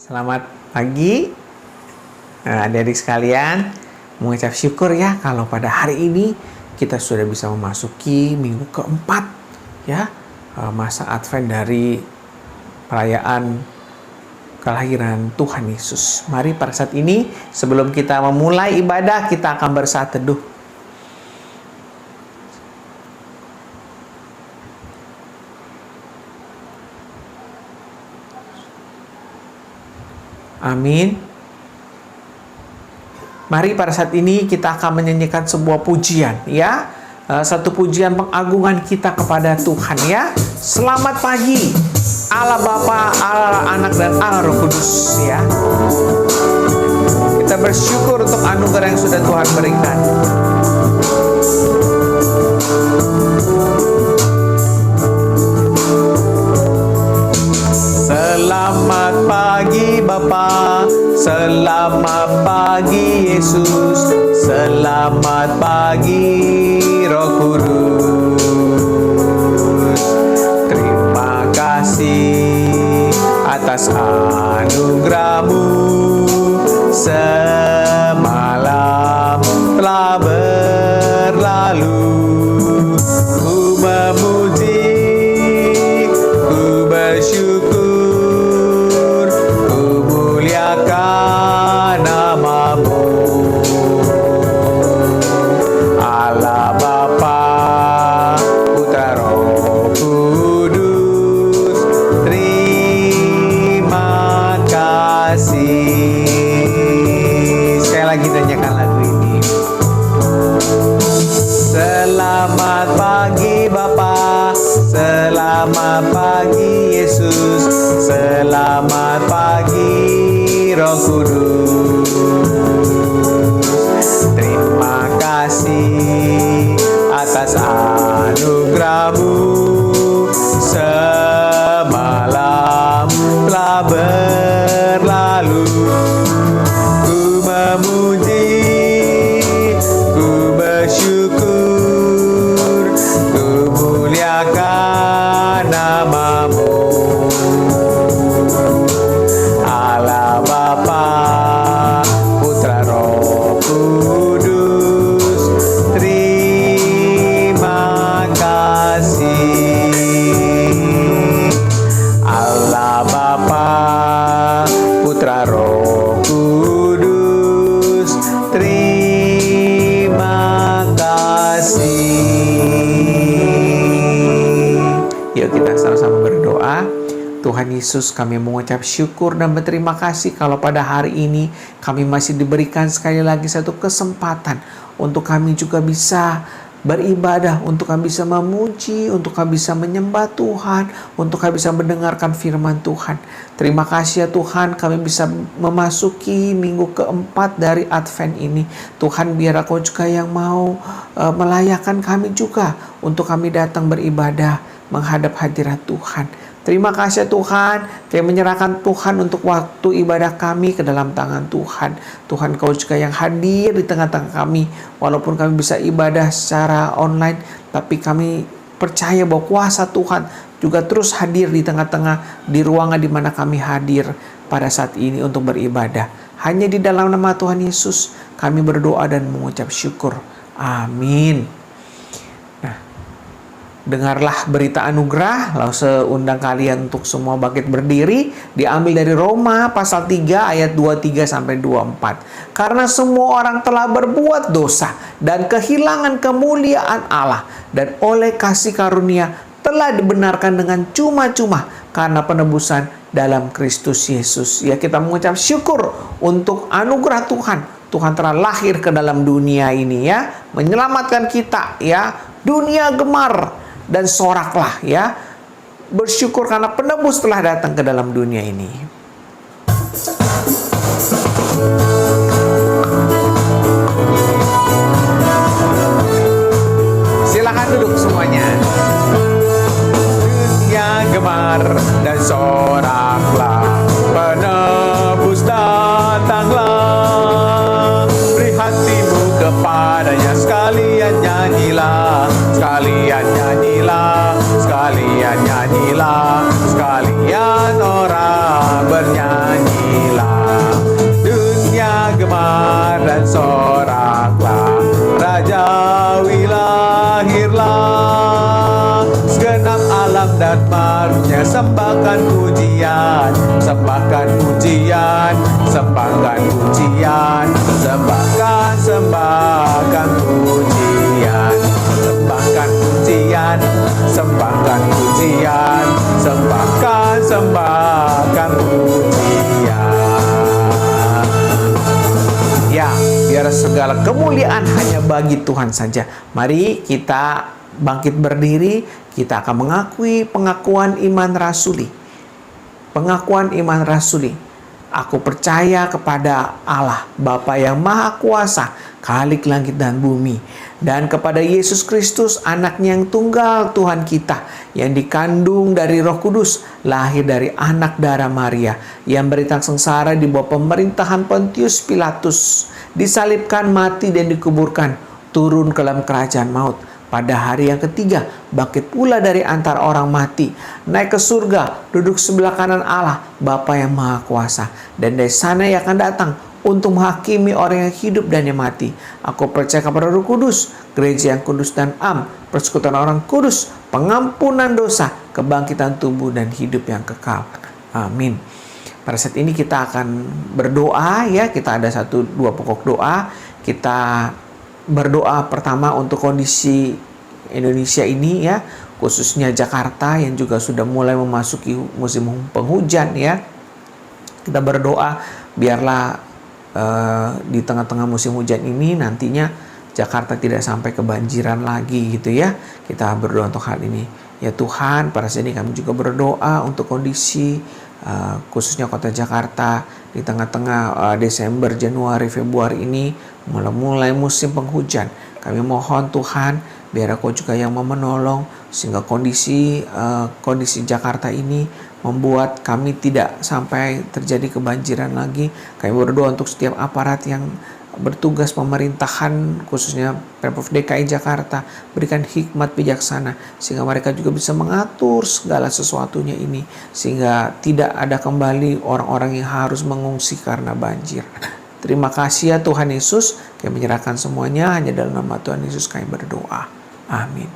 Selamat pagi, adik-adik sekalian. Mengucap syukur ya kalau pada hari ini kita sudah bisa memasuki minggu keempat ya, masa Advent dari perayaan kelahiran Tuhan Yesus. Mari pada saat ini sebelum kita memulai ibadah, kita akan bersaat teduh. Amin. Mari pada saat ini kita akan menyanyikan sebuah pujian ya. Satu pujian pengagungan kita kepada Tuhan ya. Selamat pagi Allah Bapa, Allah Anak dan Allah Roh Kudus ya. Kita bersyukur untuk anugerah yang sudah Tuhan berikan. Selamat pagi Bapa, selamat pagi Yesus, selamat pagi Roh Kudus. Terima kasih atas anugerah-Mu, semalam telah berlalu. Ku memuji, ku bersyukur, ku muliakan nama-Mu. Allah Bapa, Putra Roh Kudus, terima kasih. Sekali lagi nyanyikan lagu ini. Selamat pagi Bapa, selamat pagi Yesus, selamat pagi Roh Kudus. Terima kasih atas anugerah-Mu, semalam telah berlalu. Ku memuji, ku bersyukur, ku muliakan nama-Mu. Allah Bapa, Putra Roh Kudus, terima kasih. Allah Bapa, Putra Roh Kudus, terima kasih. Yuk kita sama-sama berdoa. Tuhan Yesus, kami mengucap syukur dan berterima kasih kalau pada hari ini kami masih diberikan sekali lagi satu kesempatan untuk kami juga bisa beribadah, untuk kami bisa memuji, untuk kami bisa menyembah Tuhan, untuk kami bisa mendengarkan firman Tuhan. Terima kasih ya Tuhan, kami bisa memasuki minggu keempat dari Advent ini. Tuhan, biar Kau juga yang mau melayakkan kami juga untuk kami datang beribadah menghadap hadirat Tuhan. Terima kasih Tuhan, kami menyerahkan Tuhan untuk waktu ibadah kami ke dalam tangan Tuhan. Tuhan, Kau juga yang hadir di tengah-tengah kami. Walaupun kami bisa ibadah secara online, tapi kami percaya bahwa kuasa Tuhan juga terus hadir di tengah-tengah, di ruangan di mana kami hadir pada saat ini untuk beribadah. Hanya di dalam nama Tuhan Yesus kami berdoa dan mengucap syukur. Amin. Dengarlah berita anugerah, lalu seundang kalian untuk semua bangkit berdiri, diambil dari Roma pasal 3 ayat 23-24. Karena semua orang telah berbuat dosa dan kehilangan kemuliaan Allah, dan oleh kasih karunia telah dibenarkan dengan cuma-cuma karena penebusan dalam Kristus Yesus. Ya, kita mengucap syukur untuk anugerah Tuhan. Tuhan telah lahir ke dalam dunia ini ya, menyelamatkan kita ya. Dunia gemar dan soraklah ya, bersyukur karena penebus telah datang ke dalam dunia ini. Silakan duduk semuanya. Dunia gemar dan soraklah, penebus datanglah. Beri hatimu kepadanya, sekalian nyanyilah, sekalian nyanyilah, sekalian nyanyilah, sekalian orang bernyanyi. dalam dan marunya. Sembahkan pujian, sembahkan pujian, sembahkan pujian, sembahkan, sembahkan pujian, sembahkan pujian, sembahkan pujian, sembahkan, sembahkan pujian. Ya, biar segala kemuliaan hanya bagi Tuhan saja. Mari kita bangkit berdiri, kita akan mengakui pengakuan iman rasuli. Pengakuan iman rasuli. Aku percaya kepada Allah, Bapa yang Maha Kuasa, Khalik langit dan bumi, dan kepada Yesus Kristus, anaknya yang tunggal Tuhan kita, yang dikandung dari Roh Kudus, lahir dari anak darah Maria, yang berita sengsara di bawah pemerintahan Pontius Pilatus, disalibkan, mati, dan dikuburkan, turun ke dalam kerajaan maut. Pada hari yang ketiga, bangkit pula dari antara orang mati, naik ke surga, duduk sebelah kanan Allah, Bapa yang Maha Kuasa. Dan dari sana ia akan datang untuk menghakimi orang yang hidup dan yang mati. Aku percaya kepada Roh Kudus, gereja yang kudus dan persekutuan orang kudus, pengampunan dosa, kebangkitan tubuh dan hidup yang kekal. Amin. Pada saat ini kita akan berdoa ya. Kita ada 1-2 pokok doa. Kita berdoa pertama untuk kondisi Indonesia ini ya, khususnya Jakarta yang juga sudah mulai memasuki musim penghujan ya. Kita berdoa biarlah di tengah-tengah musim hujan ini nantinya Jakarta tidak sampai kebanjiran lagi gitu ya. Kita berdoa untuk hal ini. Ya Tuhan, pada saat ini kami juga berdoa untuk kondisi khususnya kota Jakarta di tengah-tengah Desember, Januari, Februari ini mulai musim penghujan. Kami mohon Tuhan, biar Engkau juga yang mau menolong sehingga kondisi Jakarta ini membuat kami tidak sampai terjadi kebanjiran lagi. Kami berdoa untuk setiap aparat yang bertugas pemerintahan khususnya Pemprov DKI Jakarta, berikan hikmat bijaksana sehingga mereka juga bisa mengatur segala sesuatunya ini sehingga tidak ada kembali orang-orang yang harus mengungsi karena banjir. Terima kasih ya Tuhan Yesus, kami menyerahkan semuanya hanya dalam nama Tuhan Yesus kami berdoa. Amin.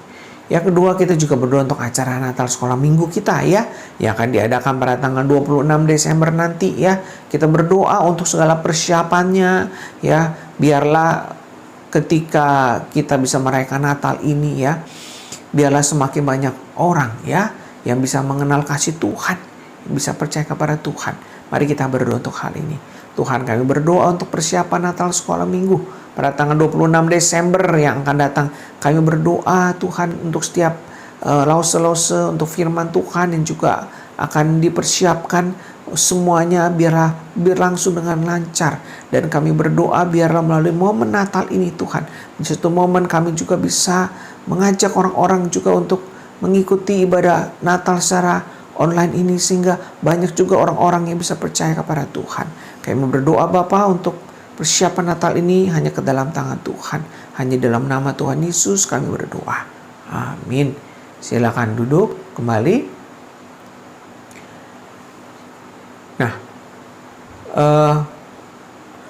Yang kedua, kita juga berdoa untuk acara Natal Sekolah Minggu kita ya, yang akan diadakan pada tanggal 26 Desember nanti ya. Kita berdoa untuk segala persiapannya ya, biarlah ketika kita bisa merayakan Natal ini ya, biarlah semakin banyak orang ya yang bisa mengenal kasih Tuhan, yang bisa percaya kepada Tuhan. Mari kita berdoa untuk hal ini. Tuhan, kami berdoa untuk persiapan Natal Sekolah Minggu pada tanggal 26 Desember yang akan datang. Kami berdoa Tuhan untuk setiap lause-lause untuk firman Tuhan yang juga akan dipersiapkan semuanya biarlah berlangsung dengan lancar. Dan kami berdoa biarlah melalui momen Natal ini Tuhan, di satu momen kami juga bisa mengajak orang-orang juga untuk mengikuti ibadah Natal secara online ini sehingga banyak juga orang-orang yang bisa percaya kepada Tuhan. Kami berdoa Bapa untuk persiapan Natal ini hanya ke dalam tangan Tuhan. Hanya dalam nama Tuhan Yesus kami berdoa. Amin. Silakan duduk kembali. Nah,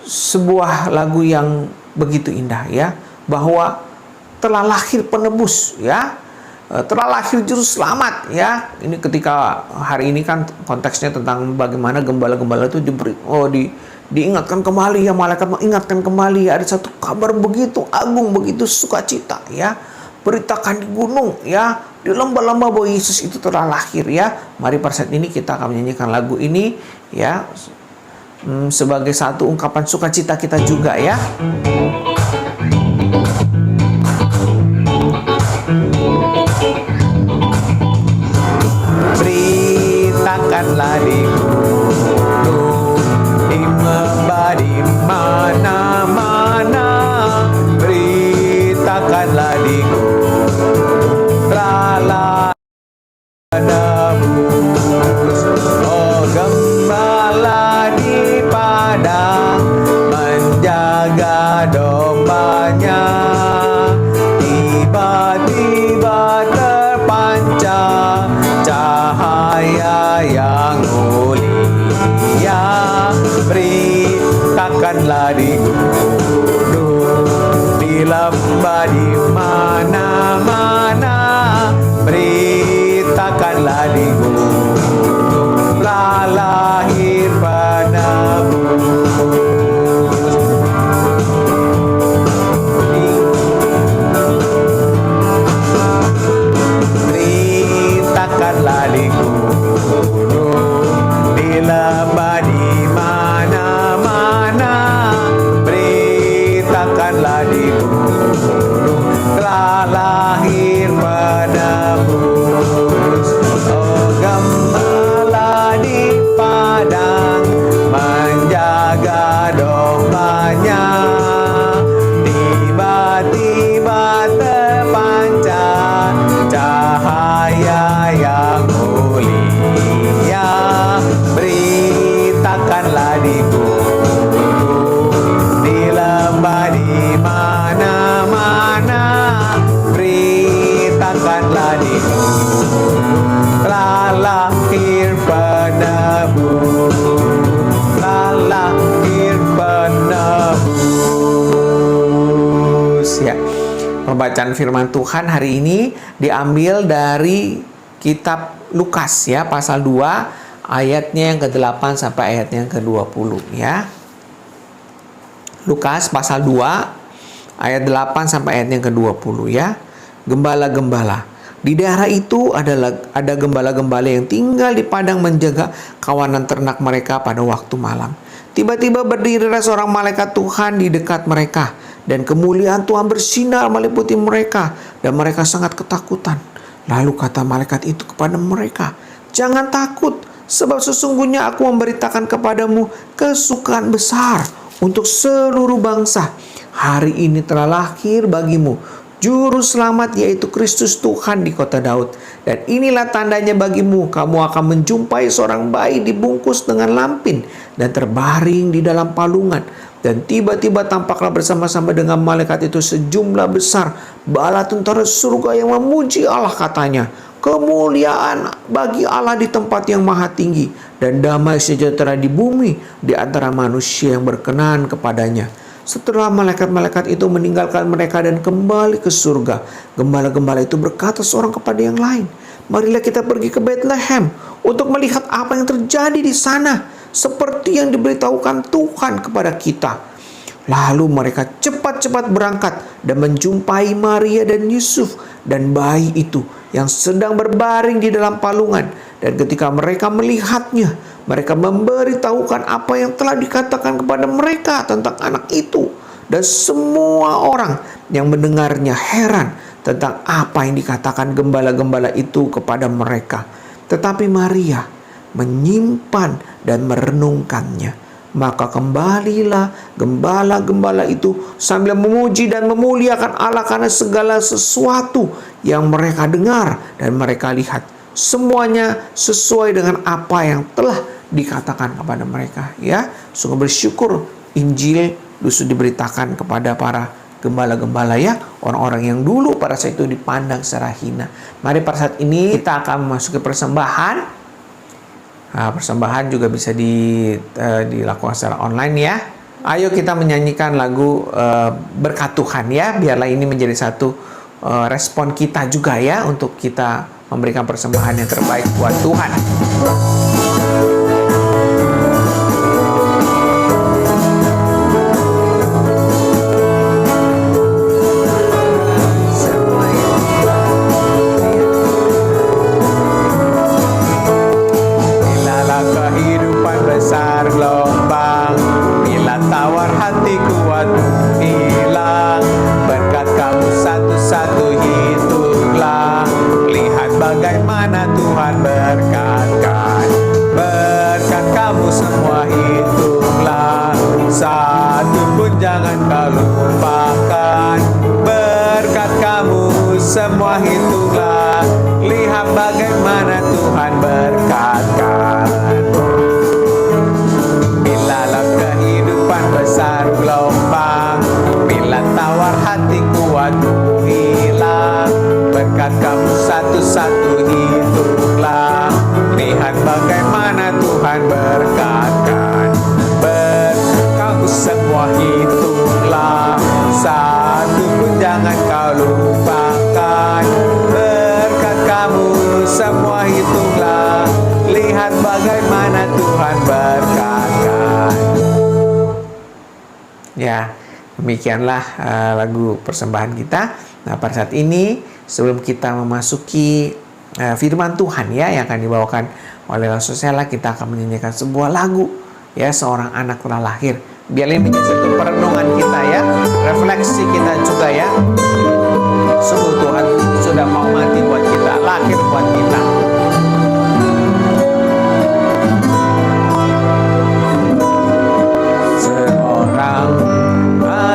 sebuah lagu yang begitu indah ya, bahwa telah lahir penebus ya, telah lahir juru selamat ya. Ini ketika hari ini kan konteksnya tentang bagaimana gembala-gembala itu diingatkan kembali ya, malaikat mengingatkan kembali ya, ada satu kabar begitu agung, begitu sukacita ya. Beritakan di gunung ya, di lembah-lembah bahwa Yesus itu telah lahir ya. Mari pada saat ini kita akan menyanyikan lagu ini ya, sebagai satu ungkapan sukacita kita juga ya. Beritakanlah di gunung, di lembah, di mana-mana. Beritakanlah di gunung, lala penebus. Oh gembala di padang menjaga dombanya, tiba-tiba terpancar cahaya yang mulia. Beritakanlah di gunung, di lembah, di mana-mana. Beritakan Bacaan firman Tuhan hari ini diambil dari kitab Lukas ya, pasal 2 ayatnya yang ke-8 sampai ayatnya yang ke-20 ya. Lukas pasal 2 ayat 8 sampai ayatnya yang ke-20 ya. Gembala-gembala. Di daerah itu ada gembala-gembala yang tinggal di padang menjaga kawanan ternak mereka pada waktu malam. Tiba-tiba berdirilah seorang malaikat Tuhan di dekat mereka, dan kemuliaan Tuhan bersinar meliputi mereka, dan mereka sangat ketakutan. Lalu kata malaikat itu kepada mereka, "Jangan takut, sebab sesungguhnya aku memberitakan kepadamu kesukaan besar untuk seluruh bangsa. Hari ini telah lahir bagimu Juru Selamat, yaitu Kristus Tuhan di kota Daud. Dan inilah tandanya bagimu, kamu akan menjumpai seorang bayi dibungkus dengan lampin dan terbaring di dalam palungan. Dan tiba-tiba tampaklah bersama-sama dengan malaikat itu sejumlah besar bala tentara surga yang memuji Allah, katanya, kemuliaan bagi Allah di tempat yang maha tinggi, dan damai sejahtera di bumi di antara manusia yang berkenan kepadanya." Setelah malaikat-malaikat itu meninggalkan mereka dan kembali ke surga, gembala-gembala itu berkata seorang kepada yang lain, "Marilah kita pergi ke Bethlehem untuk melihat apa yang terjadi di sana, seperti yang diberitahukan Tuhan kepada kita." Lalu mereka cepat-cepat berangkat dan menjumpai Maria dan Yusuf dan bayi itu yang sedang berbaring di dalam palungan. Dan ketika mereka melihatnya, mereka memberitahukan apa yang telah dikatakan kepada mereka tentang anak itu. Dan semua orang yang mendengarnya heran tentang apa yang dikatakan gembala-gembala itu kepada mereka. Tetapi Maria menyimpan dan merenungkannya. Maka kembalilah gembala-gembala itu sambil memuji dan memuliakan Allah karena segala sesuatu yang mereka dengar dan mereka lihat. Semuanya sesuai dengan apa yang telah dikatakan kepada mereka. Ya, sungguh bersyukur Injil justru diberitakan kepada para gembala-gembala ya, orang-orang yang dulu pada saat itu dipandang secara hina. Mari pada saat ini kita akan memasuki persembahan. Persembahan juga bisa dilakukan secara online ya. Ayo kita menyanyikan lagu Berkat Tuhan ya. Biarlah ini menjadi satu respon kita juga ya, untuk kita memberikan persembahan yang terbaik buat Tuhan. Gelombang, bila tawar hatiku waktu hilang, berkat kamu satu-satu hitunglah, lihat bagaimana Tuhan berkatkan. Berkat kamu semua hitunglah, satu pun jangan kau lupakan. Berkat kamu semua hitunglah, lihat bagaimana Tuhan berkatkan. Besar gelombang, bila tawar hatiku waktu hilang, berkat kamu satu-satu hitunglah, lihat bagaimana Tuhan berkatkan. Berkat kamu semua hitunglah, satu pun jangan kau lupakan. Berkat kamu semua hitunglah, lihat bagaimana Tuhan berkatkan. Ya, demikianlah lagu persembahan kita. Nah, pada saat ini sebelum kita memasuki firman Tuhan ya yang akan dibawakan oleh Sosiala, kita akan menyanyikan sebuah lagu ya, Seorang Anak Telah Lahir. Biar ini menjadi satu perenungan kita ya, refleksi kita juga ya. Sungguh Tuhan sudah mau mati buat kita, lahir buat kita.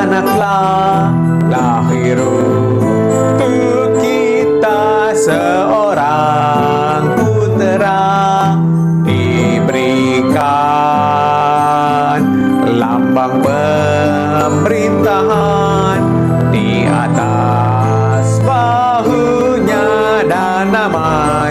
Anaklah lahir untuk kita, seorang putera diberikan, lambang pemerintahan di atas bahunya, dan nama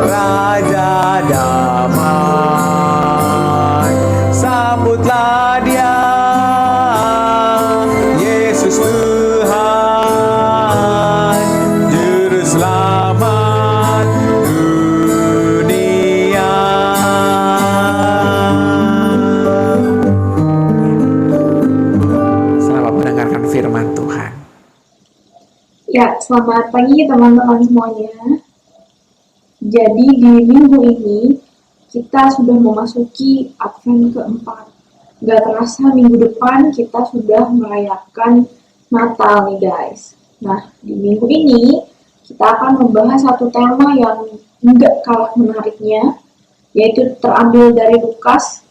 Raja damai, sambutlah Dia, Yesus Tuhan, Juru Selamat dunia. Selamat mendengarkan firman Tuhan. Ya, selamat pagi teman-teman semuanya. Jadi di minggu ini kita sudah memasuki Advent keempat. Gak terasa minggu depan kita sudah merayakan Natal nih guys. Nah, di minggu ini kita akan membahas satu tema yang nggak kalah menariknya, yaitu terambil dari Lukas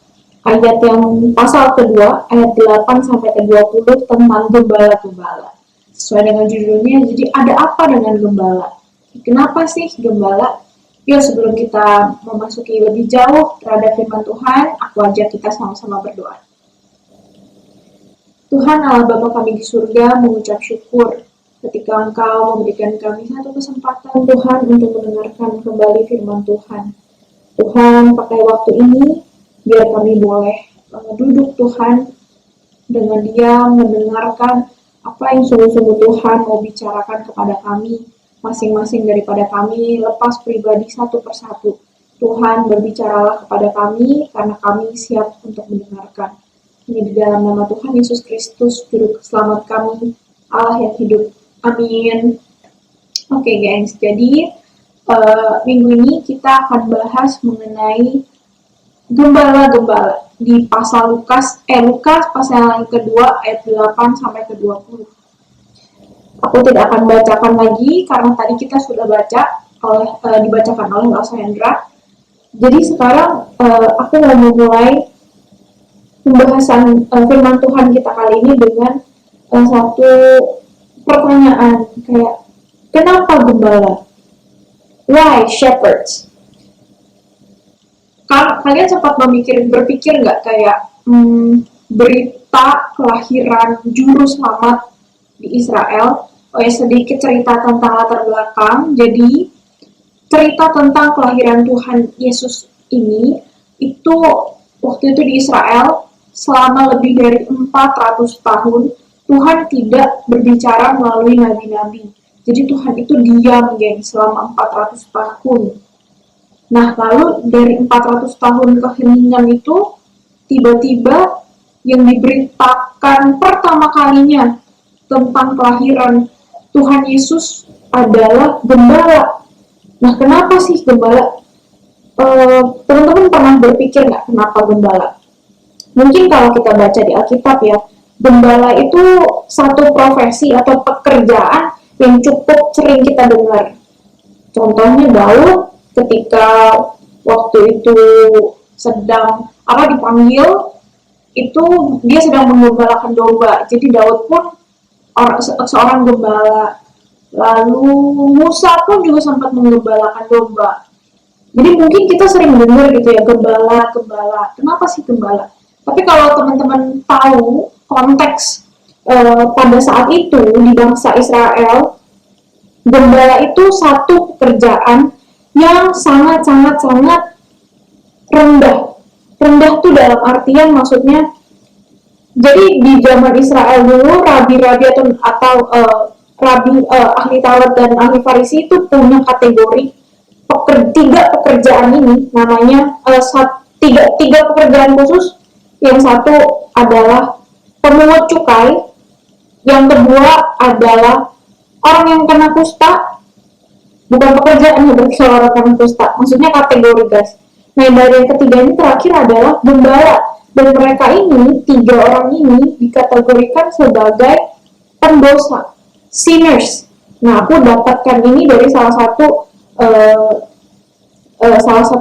ayat yang pasal kedua, ayat 8 sampai ke 20 tentang gembala-gembala. Sesuai dengan judulnya, jadi ada apa dengan gembala? Kenapa sih gembala? Yuk sebelum kita memasuki lebih jauh terhadap firman Tuhan, aku ajak kita sama-sama berdoa. Tuhan Allah Bapa kami di surga, mengucap syukur ketika Engkau memberikan kami satu kesempatan Tuhan untuk mendengarkan kembali firman Tuhan. Tuhan pakai waktu ini biar kami boleh duduk Tuhan dengan diam mendengarkan apa yang sungguh-sungguh Tuhan mau bicarakan kepada kami, masing-masing daripada kami, lepas pribadi satu persatu. Tuhan berbicaralah kepada kami, karena kami siap untuk mendengarkan. Ini di dalam nama Tuhan Yesus Kristus, Juru Selamat kami, Allah yang hidup. Amin. Oke guys, jadi minggu ini kita akan bahas mengenai gembala-gembala di pasal Lukas pasal yang kedua ayat 8 sampai ke 20. Aku tidak akan bacakan lagi karena tadi kita sudah dibacakan oleh Mbak Sandra. Jadi sekarang aku mau memulai pembahasan firman Tuhan kita kali ini dengan satu pertanyaan kayak kenapa gembala? Why shepherds? Kalian sempat berpikir nggak kayak berita kelahiran juru selamat di Israel? Sedikit cerita tentang latar belakang. Jadi cerita tentang kelahiran Tuhan Yesus ini itu waktu itu di Israel selama lebih dari 400 tahun Tuhan tidak berbicara melalui nabi-nabi. Jadi Tuhan itu diam selama 400 tahun. Nah, lalu dari 400 tahun keheningan itu tiba-tiba yang diberitakan pertama kalinya tentang kelahiran Tuhan Yesus adalah gembala. Nah, kenapa sih gembala? Teman-teman pernah berpikir nggak kenapa gembala? Mungkin kalau kita baca di Alkitab ya, gembala itu satu profesi atau pekerjaan yang cukup sering kita dengar. Contohnya Daud ketika waktu itu sedang dipanggil, itu dia sedang menggembalakan domba. Jadi Daud pun seorang gembala. Lalu Musa pun juga sempat menggembalakan domba. Jadi mungkin kita sering dengar gitu ya, gembala. Kenapa sih gembala? Tapi kalau teman-teman tahu konteks pada saat itu di bangsa Israel, gembala itu satu pekerjaan yang sangat rendah. Rendah tuh dalam artian maksudnya, jadi di zaman Israel dulu rabi-rabi atau ahli Taurat dan ahli Farisi itu punya kategori tiga pekerjaan ini, namanya tiga pekerjaan khusus. Yang satu adalah pemungut cukai, yang kedua adalah orang yang kena kusta, bukan pekerjaan berarti orang kena kusta, maksudnya kategori guys. Nah, dari yang ketiga ini terakhir adalah gembala. Dan mereka ini, tiga orang ini dikategorikan sebagai pendosa, sinners. Nah, aku dapatkan ini dari salah satu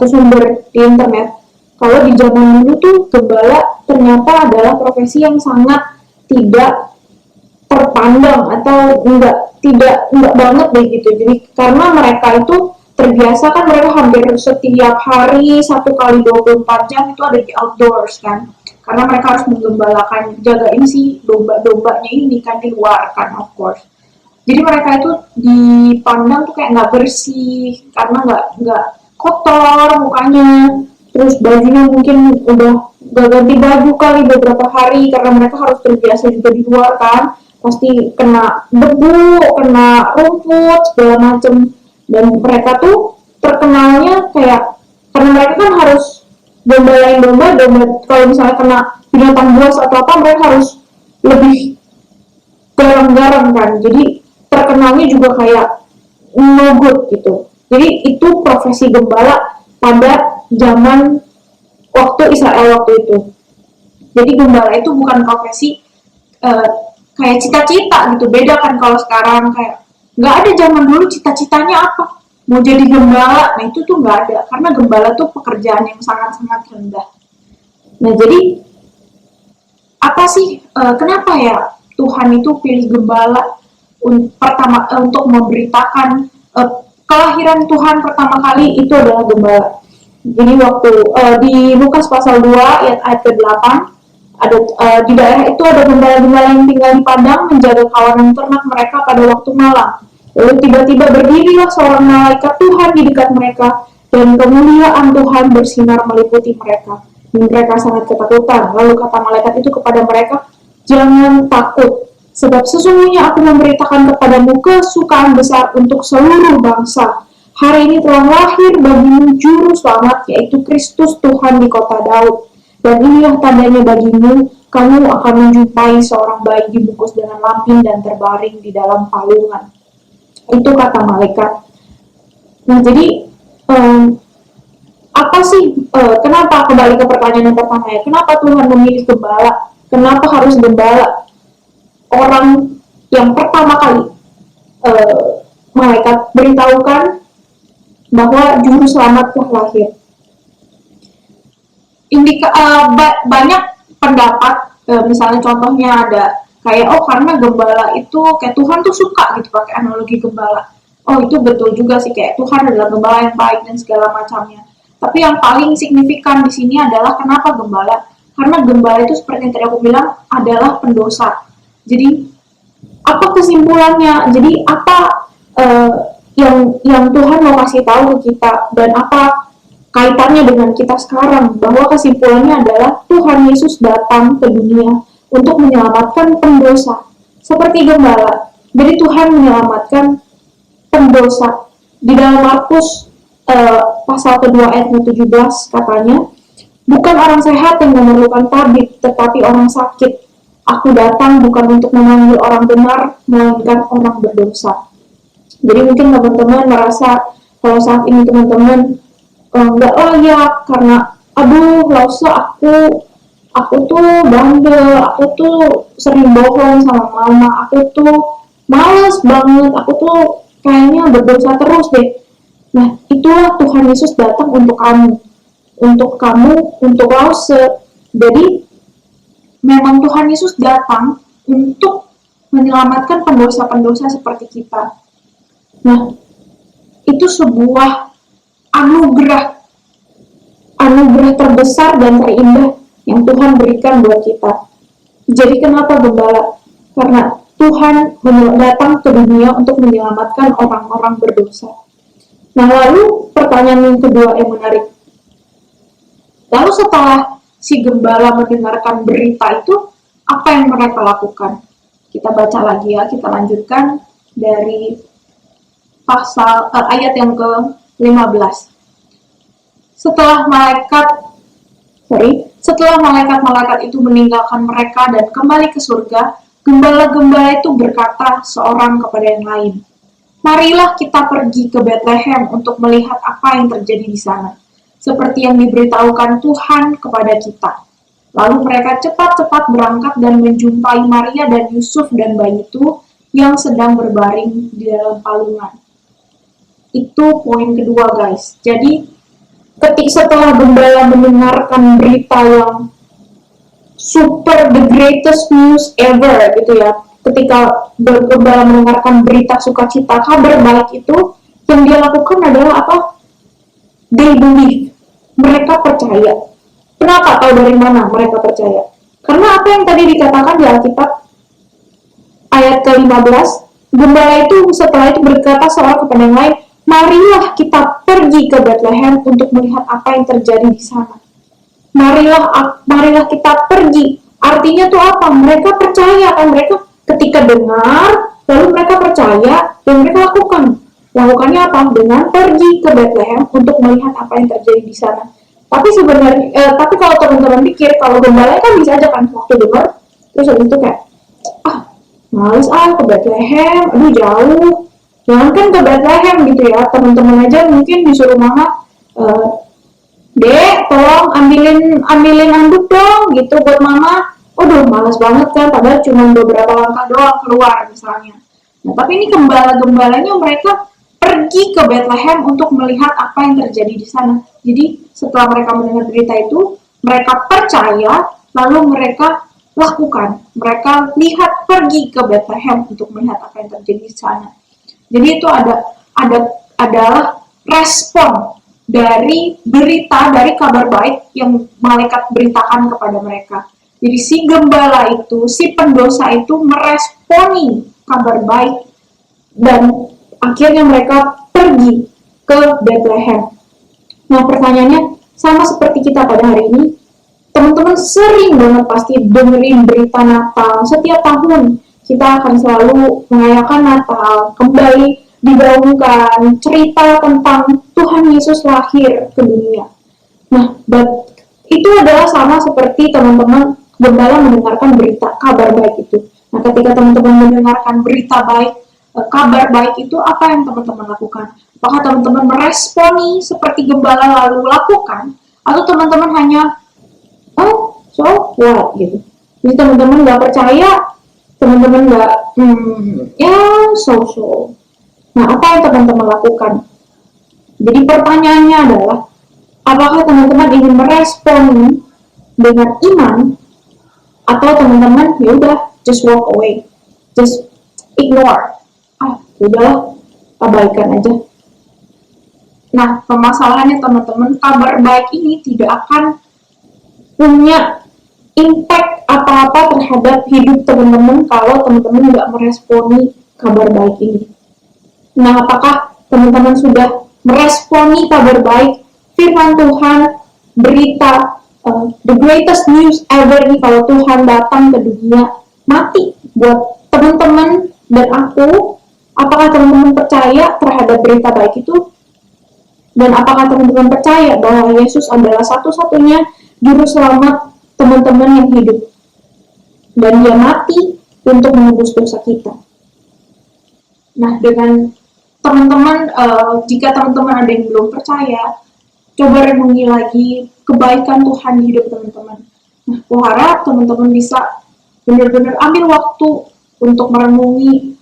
sumber di internet. Kalau di zaman dulu tuh gembala ternyata adalah profesi yang sangat tidak terpandang atau tidak banget deh gitu. Jadi karena mereka itu terbiasa kan, mereka hampir setiap hari 1 kali 24 jam itu ada di outdoors kan, karena mereka harus menggembalakan, jagain si domba-dombanya ini kan di luar kan, of course. Jadi mereka itu dipandang tuh kayak nggak bersih karena nggak kotor mukanya, terus bajunya mungkin udah gak ganti baju kali beberapa hari karena mereka harus terbiasa juga di luar kan, pasti kena debu, kena rumput segala macem, dan mereka tuh terkenalnya kayak karena mereka kan harus domba, kalau misalnya kena binatang buas atau apa mereka harus lebih garang-garang kan, jadi terkenalnya juga kayak no good gitu. Jadi itu profesi gembala pada zaman waktu Israel waktu itu. Jadi gembala itu bukan profesi eh, kayak cita-cita gitu, beda kan kalau sekarang kayak nggak ada. Zaman dulu cita-citanya apa, mau jadi gembala, nah itu tuh nggak ada karena gembala tuh pekerjaan yang sangat-sangat rendah. Nah jadi apa sih kenapa ya Tuhan itu pilih gembala pertama untuk memberitakan kelahiran Tuhan pertama kali itu adalah gembala. Jadi waktu di Lukas pasal 2 ayat ke-8 ada di daerah itu ada gembala-gembala yang tinggal di padang menjaga kawanan ternak mereka pada waktu malam. Lalu tiba-tiba berdirilah seorang malaikat Tuhan di dekat mereka dan kemuliaan Tuhan bersinar meliputi mereka. Dan mereka sangat ketakutan. Lalu kata malaikat itu kepada mereka, "Jangan takut, sebab sesungguhnya aku memberitakan kepadamu kesukaan besar untuk seluruh bangsa. Hari ini telah lahir bagimu juru selamat, yaitu Kristus Tuhan di kota Daud. Dan inilah tandanya bagimu, kamu akan menjumpai seorang bayi dibungkus dengan lampin dan terbaring di dalam palungan." Itu kata malaikat. Nah jadi apa sih kenapa, kembali ke pertanyaan yang pertama ya, kenapa Tuhan memilih gembala, kenapa harus gembala, orang yang pertama kali malaikat beritahukan bahwa juru selamat telah lahir. Banyak pendapat, misalnya contohnya ada kayak karena gembala itu kayak Tuhan tuh suka gitu pakai analogi gembala. Itu betul juga sih, kayak Tuhan adalah gembala yang baik dan segala macamnya. Tapi yang paling signifikan di sini adalah kenapa gembala? Karena gembala itu seperti yang tadi aku bilang adalah pendosa. Jadi apa kesimpulannya? Jadi apa uh, yang Tuhan mau kasih tahu ke kita dan apa kaitannya dengan kita sekarang? Bahwa kesimpulannya adalah Tuhan Yesus datang ke dunia untuk menyelamatkan pendosa seperti gembala. Jadi Tuhan menyelamatkan pendosa. Di dalam Markus pasal kedua ayat 17 katanya, "Bukan orang sehat yang memerlukan tabib, tetapi orang sakit. Aku datang bukan untuk memanggil orang benar, melainkan orang berdosa." Jadi mungkin teman-teman merasa kalau saat ini teman-teman nggak layak karena Lausa, aku tuh bandel, aku tuh sering bohong sama mama, aku tuh males banget, aku tuh kayaknya berdosa terus deh. Nah, itulah Tuhan Yesus datang untuk kamu, untuk Lause. Jadi, memang Tuhan Yesus datang untuk menyelamatkan pendosa-pendosa seperti kita. Nah, itu sebuah anugerah terbesar dan terindah yang Tuhan berikan buat kita. Jadi kenapa gembala? Karena Tuhan datang ke dunia untuk menyelamatkan orang-orang berdosa. Nah, lalu pertanyaan yang kedua yang menarik. Lalu setelah si gembala mendengarkan berita itu, apa yang mereka lakukan? Kita baca lagi ya, kita lanjutkan dari ayat yang ke-15. Setelah malaikat itu meninggalkan mereka dan kembali ke surga, gembala-gembala itu berkata seorang kepada yang lain, "Marilah kita pergi ke Betlehem untuk melihat apa yang terjadi di sana, seperti yang diberitahukan Tuhan kepada kita." Lalu mereka cepat-cepat berangkat dan menjumpai Maria dan Yusuf dan bayi itu yang sedang berbaring di dalam palungan. Itu poin kedua, guys. Jadi setelah gembala mendengarkan berita yang super, the greatest news ever gitu ya, ketika gembala mendengarkan berita sukacita, kabar baik itu, yang dia lakukan adalah apa? They believe. Mereka percaya. Kenapa? Tahu dari mana mereka percaya? Karena apa yang tadi dikatakan di Alkitab ayat ke-15, gembala itu setelah itu berkata seorang kepada yang lain, marilah kita pergi ke Bethlehem untuk melihat apa yang terjadi di sana. Marilah kita pergi. Artinya tuh apa? Mereka percaya kan, mereka ketika dengar, lalu mereka percaya dan mereka lakukan. Lakukannya apa? Dengan pergi ke Bethlehem untuk melihat apa yang terjadi di sana. Tapi sebenarnya, tapi kalau teman-teman pikir, kalau gembala kan bisa aja kan waktu dengar, terus habis itu kayak, males ke Bethlehem, aduh jauh, jangan kan ke Bethlehem gitu ya. Teman-teman aja mungkin disuruh mama, Dek, tolong ambilin anduk dong gitu buat mama. Aduh, malas banget kan, padahal cuma beberapa langkah doang keluar misalnya. Nah, tapi ini gembala-gembalanya mereka pergi ke Bethlehem untuk melihat apa yang terjadi di sana. Jadi setelah mereka mendengar berita itu, mereka percaya, lalu mereka lakukan. Mereka lihat pergi ke Bethlehem untuk melihat apa yang terjadi di sana. Jadi itu adalah respon dari berita, dari kabar baik yang malaikat beritakan kepada mereka. Jadi si gembala itu, si pendosa itu meresponi kabar baik dan akhirnya mereka pergi ke Bethlehem. Nah, pertanyaannya sama seperti kita pada hari ini, teman-teman sering banget pasti dengerin berita Natal. Setiap tahun kita akan selalu merayakan Natal, kembali digaungkan cerita tentang Tuhan Yesus lahir ke dunia. Nah, itu adalah sama seperti teman-teman gembala mendengarkan berita kabar baik itu. Nah, ketika teman-teman mendengarkan berita baik, kabar baik itu, apa yang teman-teman lakukan? Apakah teman-teman meresponi seperti gembala lalu lakukan? Atau teman-teman hanya so what gitu. Jadi teman-teman nggak percaya, teman-teman nggak so. Nah, apa yang teman-teman lakukan? Jadi pertanyaannya adalah, apakah teman-teman ingin merespon dengan iman, atau teman-teman ya udah just walk away, just ignore, udahlah abaikan aja. Nah, permasalahannya teman-teman, kabar baik ini tidak akan punya impact apa-apa terhadap hidup teman-teman kalau teman-teman nggak meresponi kabar baik ini. Nah, apakah teman-teman sudah meresponi kabar baik firman Tuhan, berita the greatest news ever nih, kalau Tuhan datang ke dunia mati buat teman-teman dan aku? Apakah teman-teman percaya terhadap berita baik itu? Dan apakah teman-teman percaya bahwa Yesus adalah satu-satunya juru selamat teman-teman yang hidup, dan dia mati untuk menebus dosa kita? Nah, dengan teman-teman, jika teman-teman ada yang belum percaya, coba renungi lagi kebaikan Tuhan di hidup teman-teman. Nah, aku harap teman-teman bisa benar-benar ambil waktu untuk merenungi,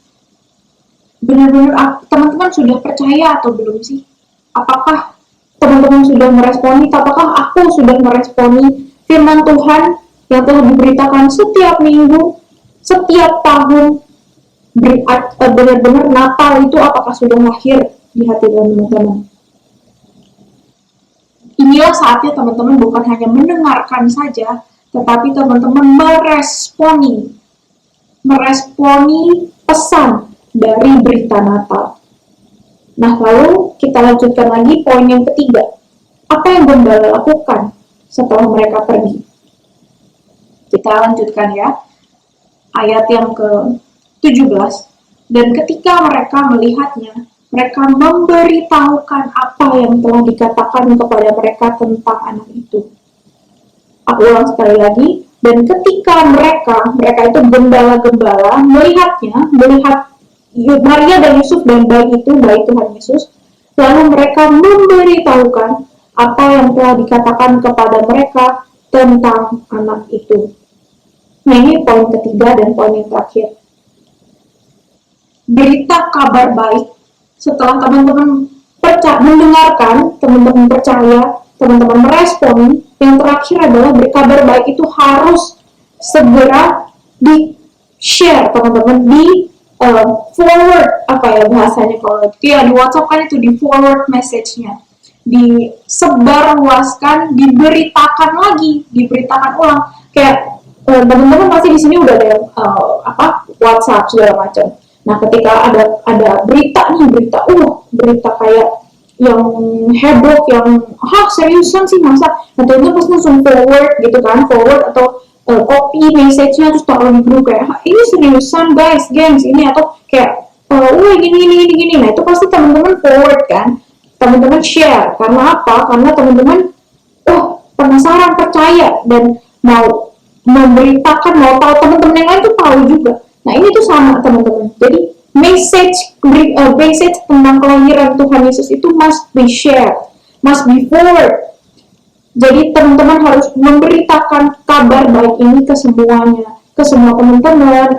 benar-benar teman-teman sudah percaya atau belum sih? Apakah teman-teman sudah meresponi? Apakah aku sudah meresponi firman Tuhan yang telah diberitakan setiap minggu, setiap tahun? Benar-benar Natal itu apakah sudah lahir di hati teman-teman? Inilah saatnya teman-teman bukan hanya mendengarkan saja, tetapi teman-teman meresponi pesan dari berita Natal. Nah, lalu kita lanjutkan lagi poin yang ketiga. Apa yang gembala lakukan setelah mereka pergi? Kita lanjutkan ya. Ayat yang ke-17. Dan ketika mereka melihatnya, mereka memberitahukan apa yang telah dikatakan kepada mereka tentang anak itu. Aku ulang sekali lagi. Dan ketika mereka itu gembala-gembala melihat Maria dan Yusuf dan bayi itu, bayi Tuhan Yesus, lalu mereka memberitahukan apa yang telah dikatakan kepada mereka tentang anak itu. Nah, ini poin ketiga dan poin yang terakhir. Berita kabar baik, setelah teman-teman mendengarkan, teman-teman percaya, teman-teman merespon, yang terakhir adalah berkabar baik itu harus segera di-share, teman-teman, forward, bahasanya kalau di WhatsApp kan itu di forward message-nya, disebarluaskan, diberitakan ulang. Kayak teman-teman pasti di sini udah ada WhatsApp segala macam. Nah, ketika ada berita kayak yang heboh, yang seriusan sih masa, nah itu pasti langsung forward gitu kan, forward atau copy message-nya terus taruh di grup kayak ini seriusan guys, gengs ini, atau kayak gini. Nah itu pasti teman-teman forward kan, teman-teman share. Karena apa? Karena teman-teman penasaran, percaya, dan mau memberitakan, mau tahu teman-teman yang lain tuh tahu juga. Nah ini tuh sama teman-teman. Jadi message tentang kelahiran Tuhan Yesus itu must be shared, must be forward. Jadi teman-teman harus memberitakan kabar baik ini ke semuanya, ke semua teman-teman,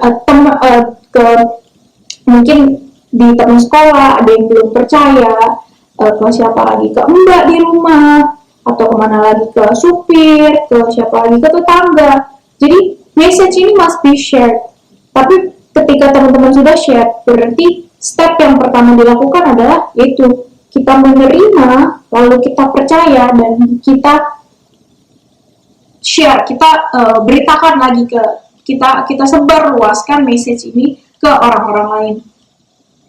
ke mungkin di teman sekolah ada yang belum percaya, ke siapa lagi, ke mbak di rumah, atau kemana lagi, ke supir, ke siapa lagi, ke tetangga. Jadi message ini must be shared. Tapi ketika teman-teman sudah share, berarti step yang pertama dilakukan adalah yaitu kita menerima, lalu kita percaya, dan kita share, kita beritakan lagi ke kita sebar luaskan message ini ke orang-orang lain.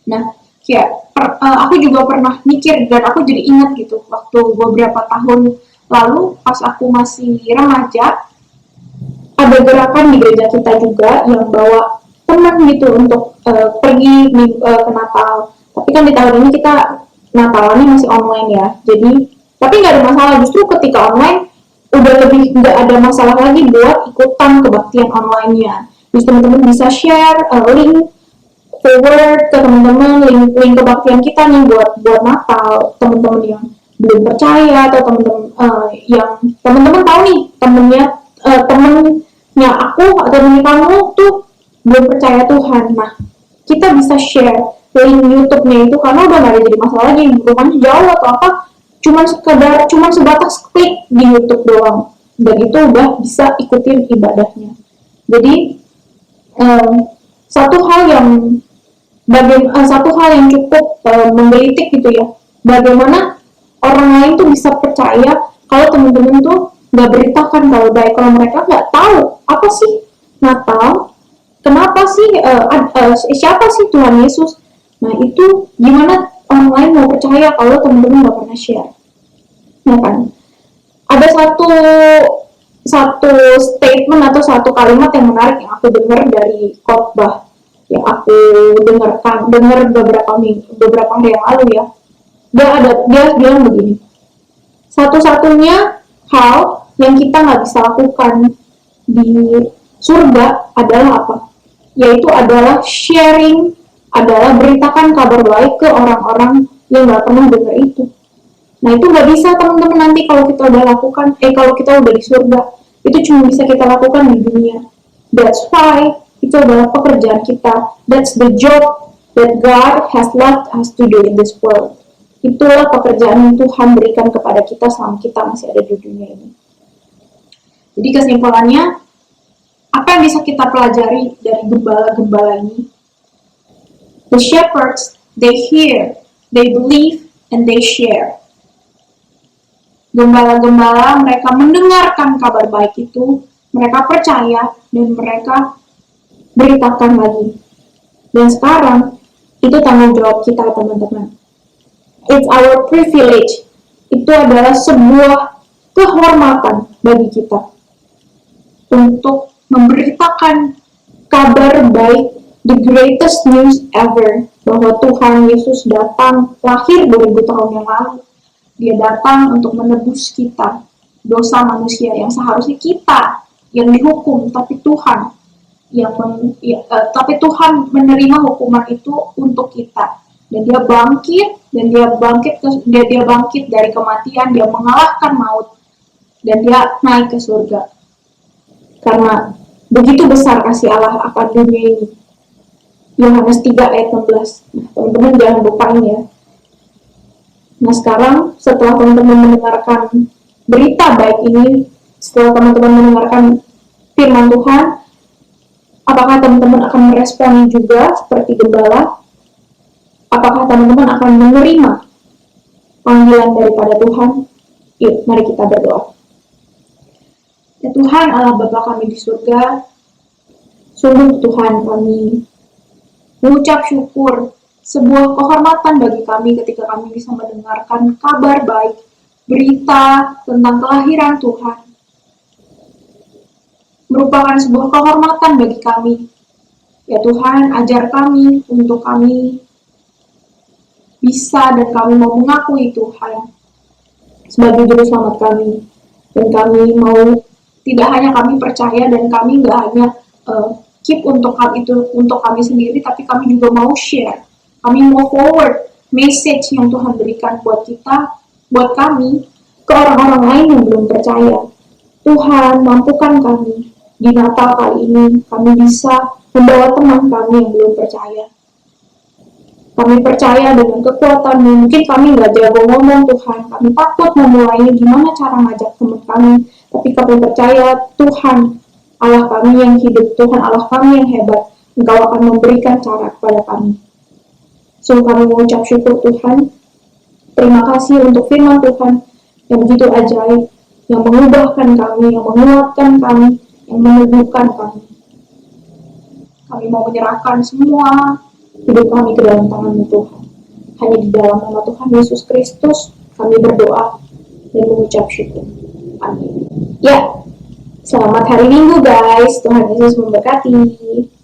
Nah, kayak aku juga pernah mikir, dan aku jadi ingat gitu waktu beberapa tahun lalu pas aku masih remaja, ada gerakan di gereja kita juga yang bawa teman gitu untuk pergi ke Natal. Tapi kan di tahun ini kita Natalannya masih online ya. Jadi tapi nggak ada masalah, justru ketika online udah lebih nggak ada masalah lagi buat ikutan kebaktian online-nya. Jadi teman-teman bisa share link, forward ke teman-teman link kebaktian kita nih buat Natal, teman-teman yang belum percaya, atau teman-teman yang teman-teman tahu nih temennya aku atau temennya kamu tuh belum percaya Tuhan. Nah, kita bisa share link YouTube-nya itu, karena udah gak ada jadi masalah lagi, rumahnya jauh atau apa, cuman sebatas klik di YouTube doang, dan itu udah bisa ikutin ibadahnya. Jadi satu hal yang cukup menggelitik gitu ya, bagaimana orang lain tuh bisa percaya kalau teman-teman tuh nggak beritakan kalau baik, kalau mereka nggak tahu apa sih Natal, kenapa sih siapa sih Tuhan Yesus. Nah itu gimana orang lain mau percaya kalau teman-teman nggak pernah share, ya kan? Ada satu statement atau satu kalimat yang menarik yang aku dengar dari khotbah yang aku dengar beberapa hari yang lalu ya. Dia bilang begini, satu-satunya hal yang kita nggak bisa lakukan di surga adalah apa? Yaitu adalah sharing, adalah beritakan kabar baik ke orang-orang yang nggak pernah dengar itu. Nah itu nggak bisa teman-teman nanti kalau kita udah lakukan, kalau kita udah di surga, itu cuma bisa kita lakukan di dunia. That's why itu adalah pekerjaan kita. That's the job that God has left us to do in this world. Itulah pekerjaan yang Tuhan berikan kepada kita selama kita masih ada di dunia ini. Jadi kesimpulannya, apa yang bisa kita pelajari dari gembala-gembala ini? The shepherds, they hear, they believe, and they share. Gembala-gembala mereka mendengarkan kabar baik itu, mereka percaya, dan mereka beritakan lagi. Dan sekarang, itu tanggung jawab kita teman-teman. It's our privilege. Itu adalah sebuah kehormatan bagi kita untuk memberitakan kabar baik, the greatest news ever, bahwa Tuhan Yesus datang, lahir 2000 tahun yang lalu. Dia datang untuk menebus kita, dosa manusia yang seharusnya kita yang dihukum, tapi Tuhan menerima hukuman itu untuk kita. Dan dia bangkit dari kematian, dia mengalahkan maut, dan dia naik ke surga. Karena begitu besar kasih Allah akan dunia ini. Yohanes 3 ayat 16. Nah, teman-teman jangan lupain ya. Nah sekarang setelah teman-teman mendengarkan berita baik ini, setelah teman-teman mendengarkan firman Tuhan, apakah teman-teman akan meresponi juga seperti gembala? Apakah teman-teman akan menerima panggilan daripada Tuhan? Yuk, mari kita berdoa. Ya Tuhan Allah Bapa kami di surga, sungguh Tuhan kami mengucap syukur, sebuah kehormatan bagi kami ketika kami bisa mendengarkan kabar baik, berita tentang kelahiran Tuhan. Merupakan sebuah kehormatan bagi kami. Ya Tuhan, ajar kami untuk kami bisa dan kami mau mengakui Tuhan sebagai juru selamat kami. Dan kami mau, tidak hanya kami percaya dan kami nggak hanya keep untuk hal itu untuk kami sendiri, tapi kami juga mau share. Kami mau forward message yang Tuhan berikan buat kita, buat kami, ke orang-orang lain yang belum percaya. Tuhan, mampukan kami di Natal kali ini, kami bisa membawa teman kami yang belum percaya. Kami percaya dengan kekuatan-Mu. Mungkin kami nggak jago ngomong, Tuhan. Kami takut memulainya gimana cara ngajak teman kami. Tapi kami percaya Tuhan, Allah kami yang hidup, Tuhan Allah kami yang hebat. Engkau akan memberikan cara kepada kami. So, kami mengucap syukur Tuhan. Terima kasih untuk firman Tuhan yang begitu ajaib, yang mengubahkan kami, yang menguatkan kami, yang meneguhkan kami. Kami mau menyerahkan semua hidup kami ke dalam tangan-Mu Tuhan. Hanya di dalam nama Tuhan Yesus Kristus kami berdoa dan mengucap syukur. Amin. Ya, selamat hari Minggu guys. Tuhan Yesus memberkati.